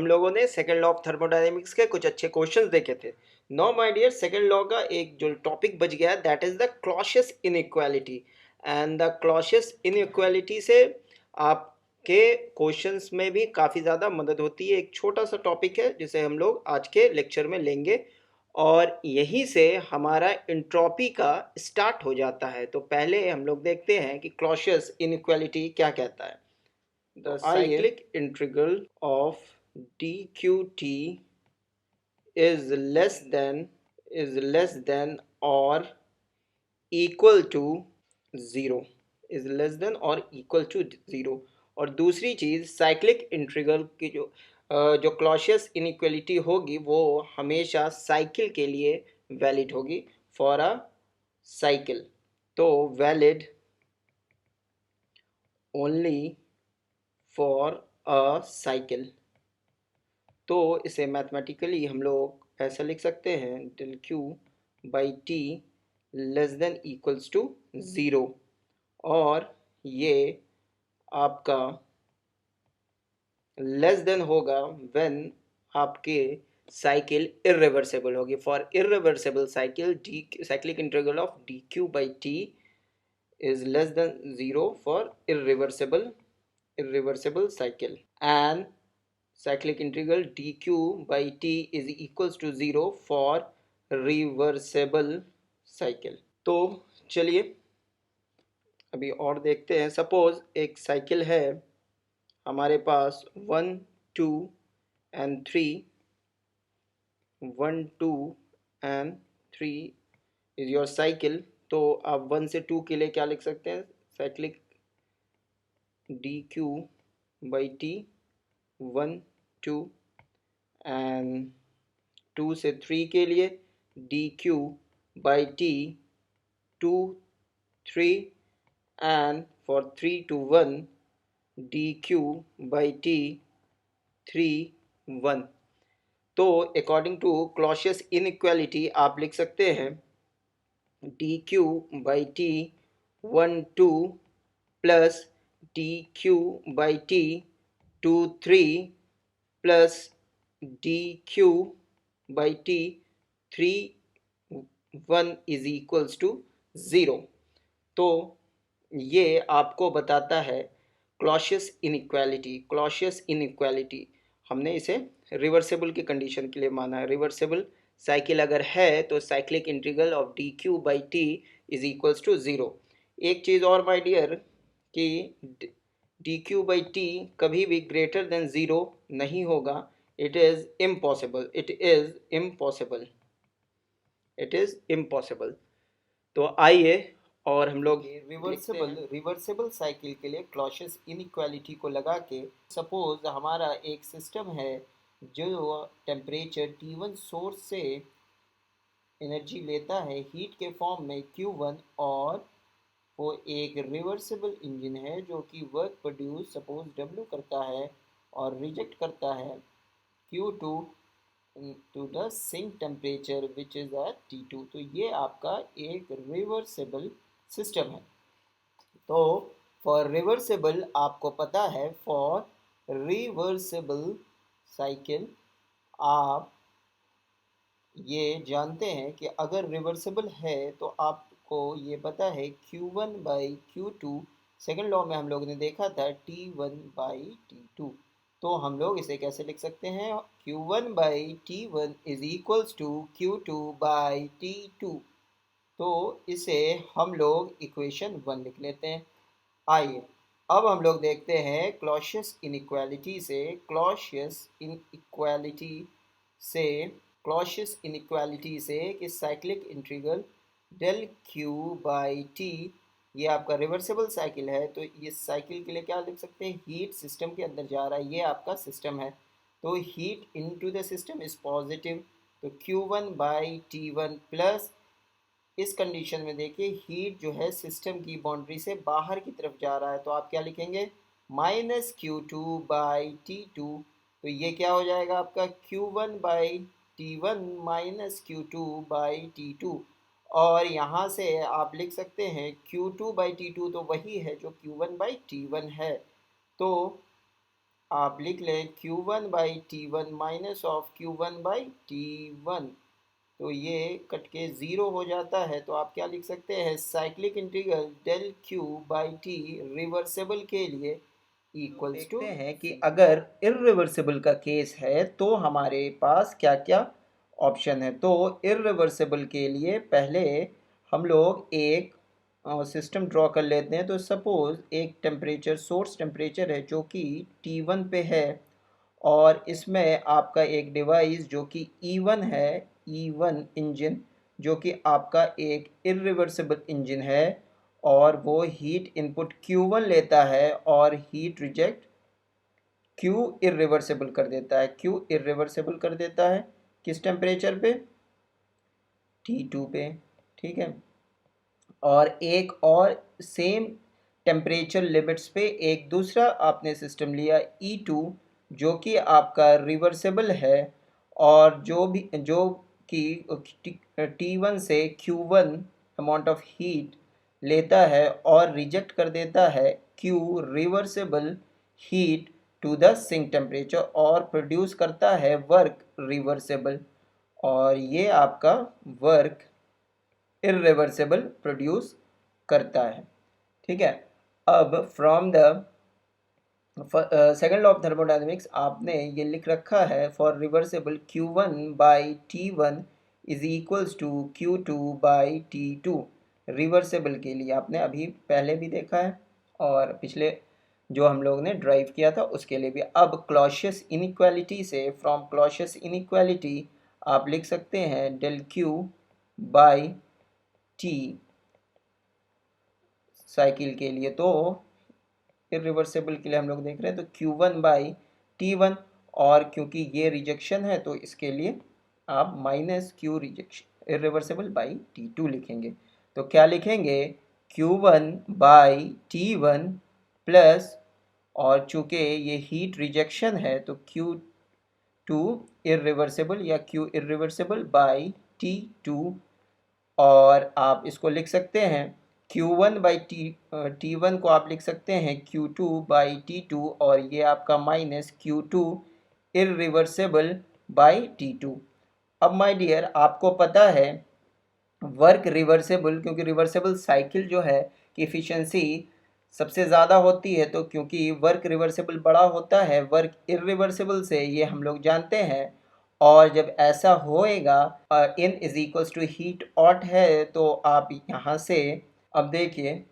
लोगों ने second law of thermodynamics के कुछ अच्छे क्वेश्चंस देखे थे। No my dear, second law का एक जो टॉपिक बच गया that is the Clausius inequality. And the Clausius inequality से आपके क्वेश्चंस में भी काफ़ी ज़्यादा मदद होती है। एक छोटा सा टॉपिक है जिसे हम लोग आज के लेक्चर में लेंगे और यहीं से हमारा इंट्रोपी का स्टार्ट हो जाता है। तो पहले हम लोग देखते हैं कि क्लॉशियस इनइक्वालिटी क्या कहता है। The cyclic integral of dqt is less than or equal to zero, is less than और इक्वल टू ज़ीरो। और दूसरी चीज़ साइक्लिक इंटीग्रल की जो क्लॉशियस इनइक्वालिटी होगी वो हमेशा साइकिल के लिए वैलिड होगी, फॉर अ साइकिल। तो valid only for a cycle. तो इसे मैथमेटिकली हम लोग ऐसा लिख सकते हैं, del Q by T less than equals to zero. और ये आपका लेस देन होगा व्हेन आपके साइकिल इरिवर्सिबल होगी। For irreversible cycle d cyclic integral of d Q by T is less than 0 for irreversible cycle, and cyclic integral dq by t is equals to 0 for reversible cycle। तो चलिए अभी और देखते हैं। Suppose एक cycle है हमारे पास 1 2 and 3, 1 2 and 3 is your cycle. तो आप 1 से 2 के लिए क्या लिख सकते हैं, cyclic D Q by T 1 2, and 2 से 3 के लिए D Q by T 2 3, and for 3 to 1 D Q by T 3 1। तो अकॉर्डिंग टू क्लॉशियस इनइक्वालिटी आप लिख सकते हैं d Q by T 1 2 plus d Q by T 2 3 plus d Q by T 3 1 is equals to zero. तो ये आपको बताता है क्लॉशियस इनइक्वालिटी। क्लॉशियस इनइक्वालिटी हमने इसे रिवर्सिबल की कंडीशन के लिए माना है। रिवर्सिबल साइकिल अगर है तो cyclic integral of d Q by T is equals to zero. एक चीज़ और माय डियर कि डी क्यू बाई टी कभी भी ग्रेटर देन ज़ीरो नहीं होगा। It is impossible, it is impossible, it is impossible. तो आइए और हम लोग रिवर्सिबल साइकिल के लिए क्लॉशियस इनइक्वालिटी को लगा के, सपोज हमारा एक सिस्टम है जो टेम्परेचर T1 सोर्स से एनर्जी लेता है हीट के फॉर्म में Q1, और वो एक रिवर्सिबल इंजन है जो कि वर्क प्रोड्यूस सपोज W करता है और रिजेक्ट करता है Q2 to the sink temperature which is at T2। तो ये आपका एक रिवर्सिबल सिस्टम है। तो फॉर रिवर्सिबल आपको पता है, फॉर रिवर्सिबल साइकिल आप ये जानते हैं कि अगर रिवर्सिबल है तो आपको ये पता है Q1 by Q2, second law में हम लोगों ने देखा था T1 बाई T2। तो हम लोग इसे कैसे लिख सकते हैं, Q1 by T1 is equals to Q2 by T2। तो इसे हम लोग इक्वेशन 1 लिख लेते हैं। आइए अब हम लोग देखते हैं क्लॉशियस इनइक्वालिटी से, क्लॉशियस इनइक्वालिटी से कि cyclic integral del Q by T, ये आपका रिवर्सिबल साइकिल है तो ये साइकिल के लिए क्या लिख सकते हैं, हीट सिस्टम के अंदर जा रहा है, ये आपका सिस्टम है तो heat into the system is positive. तो Q1 बाई T1 प्लस, इस कंडीशन में देखिए हीट जो है सिस्टम की बाउंड्री से बाहर की तरफ जा रहा है तो आप क्या लिखेंगे, माइनस Q2 बाई T2। तो ये क्या हो जाएगा आपका Q1 by T1 minus Q2 by T2। और यहाँ से आप लिख सकते हैं Q2 बाई T2 तो वही है जो Q1 बाई T1 है। तो आप लिख लें Q1 by T1 minus of Q1 by T1, तो ये कट के ज़ीरो हो जाता है। तो आप क्या लिख सकते हैं, cyclic integral del Q by T reversible के लिए इक्वल्स टू। देखते हैं कि अगर इर्रिवर्सिबल का केस है तो हमारे पास क्या क्या ऑप्शन है। तो इर्रिवर्सिबल के लिए पहले हम लोग एक सिस्टम ड्रॉ कर लेते हैं। तो सपोज़ एक टेम्परेचर, सोर्स टेम्परेचर है जो कि T1 पे है, और इसमें आपका एक डिवाइस जो कि E1 है, E1 इंजन, जो कि आपका एक इर्रिवर्सिबल इंजन है, और वो हीट इनपुट Q1 लेता है और हीट रिजेक्ट Q इर्रिवर्सिबल कर देता है। Q इर्रिवर्सिबल कर देता है किस टेम्परेचर पे, T2 पे, ठीक है। और एक और सेम टेम्परेचर लिमिट्स पे एक दूसरा आपने सिस्टम लिया E2, जो कि आपका रिवर्सेबल है, और जो कि T1 से Q1 अमाउंट ऑफ हीट लेता है और रिजेक्ट कर देता है Q reversible heat to the sink temperature, और प्रोड्यूस करता है वर्क रिवर्सेबल, और ये आपका वर्क इर्रिवर्सिबल प्रोड्यूस करता है, ठीक है। अब from the second law of thermodynamics आपने ये लिख रखा है, for reversible Q1 by T1 is equals to Q2 by T2। Reversible के लिए आपने अभी पहले भी देखा है, और पिछले जो हम लोग ने ड्राइव किया था उसके लिए भी। अब क्लॉशियस इनइक्वालिटी से, फ्रॉम क्लॉशियस इनइक्वालिटी आप लिख सकते हैं del Q by T cycle के लिए। तो इरिवर्सिबल के लिए हम लोग देख रहे हैं तो Q1 बाई T1, और क्योंकि ये रिजेक्शन है तो इसके लिए आप minus Q rejection irreversible by T2 लिखेंगे। तो क्या लिखेंगे, Q1 बाई T1 प्लस, और चूंकि ये हीट रिजेक्शन है तो Q2 इरिवर्सिबल या Q इरिवर्सिबल बाई T2, और आप इसको लिख सकते हैं Q1 बाई T1 को आप लिख सकते हैं Q2 बाई T2, और ये आपका minus Q2 irreversible by T2। अब माय डियर आपको पता है वर्क रिवर्सेबल, क्योंकि रिवर्सेबल साइकिल जो है कि इफ़िशेंसी सबसे ज़्यादा होती है, तो क्योंकि वर्क रिवर्सेबल बड़ा होता है वर्क इरिवर्सेबल से, ये हम लोग जानते हैं। और जब ऐसा होएगा, in is equals to heat out है, तो आप यहाँ से अब देखिए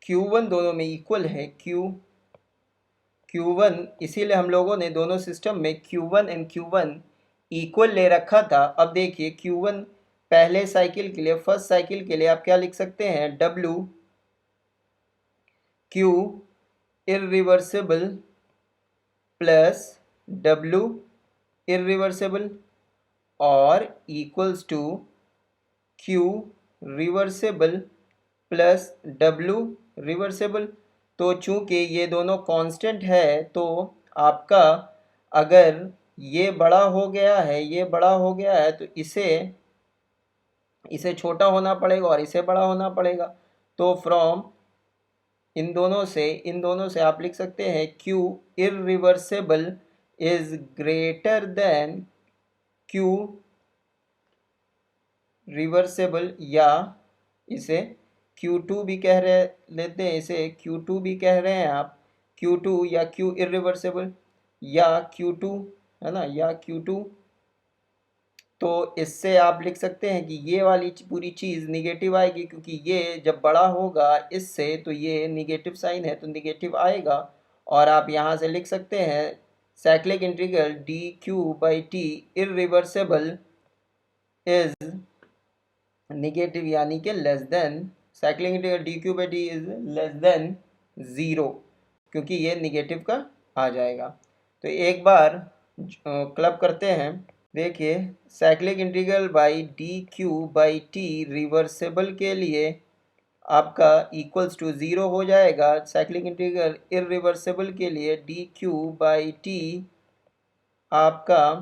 Q1 दोनों में इक्वल है, Q1, इसीलिए हम लोगों ने दोनों सिस्टम में Q1 एंड Q1 इक्वल ले रखा था। अब देखिए Q1 पहले साइकिल के लिए, फर्स्ट साइकिल के लिए आप क्या लिख सकते हैं, W Q irreversible plus W irreversible, और equals to Q reversible plus W reversible. तो चूंकि ये दोनों कांस्टेंट है, तो आपका अगर ये बड़ा हो गया है, ये बड़ा हो गया है, तो इसे छोटा होना पड़ेगा और इसे बड़ा होना पड़ेगा। तो फ्रॉम इन दोनों से आप लिख सकते हैं Q irreversible is greater than Q reversible, या इसे Q2 भी कह रहे लेते हैं, इसे Q2 भी कह रहे हैं आप, Q2 या Q इरिवर्सेबल या Q2, है ना, या Q2। तो इससे आप लिख सकते हैं कि ये वाली पूरी चीज़ निगेटिव आएगी, क्योंकि ये जब बड़ा होगा इससे तो ये निगेटिव साइन है तो निगेटिव आएगा। और आप यहाँ से लिख सकते हैं cyclic integral D Q by T irreversible is negative, यानी कि less than, cyclic integral D Q by T is less than zero, क्योंकि ये निगेटिव का आ जाएगा। तो एक बार क्लब करते हैं, देखिए cyclic integral by D Q by T reversible के लिए आपका इक्वल्स टू ज़ीरो हो जाएगा। साइक्लिक इंटीग्रल इरिवर्सेबल के लिए डी क्यू बाई टी आपका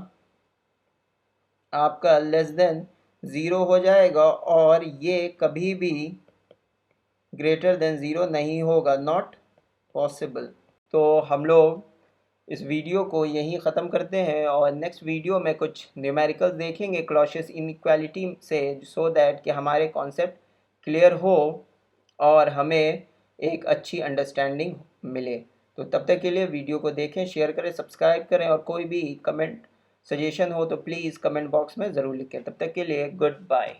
लेस देन ज़ीरो हो जाएगा, और ये कभी भी ग्रेटर देन ज़ीरो नहीं होगा, नॉट पॉसिबल। तो हम लोग इस वीडियो को यहीं ख़त्म करते हैं और नेक्स्ट वीडियो में कुछ न्यूमेरिकल्स देखेंगे क्लॉशियस इनइक्वालिटी से, सो दैट कि हमारे कॉन्सेप्ट क्लियर हो और हमें एक अच्छी अंडरस्टैंडिंग मिले। तो तब तक के लिए वीडियो को देखें, शेयर करें, सब्सक्राइब करें और कोई भी कमेंट सजेशन हो तो प्लीज़ कमेंट बॉक्स में ज़रूर लिखें। तब तक के लिए गुड बाय।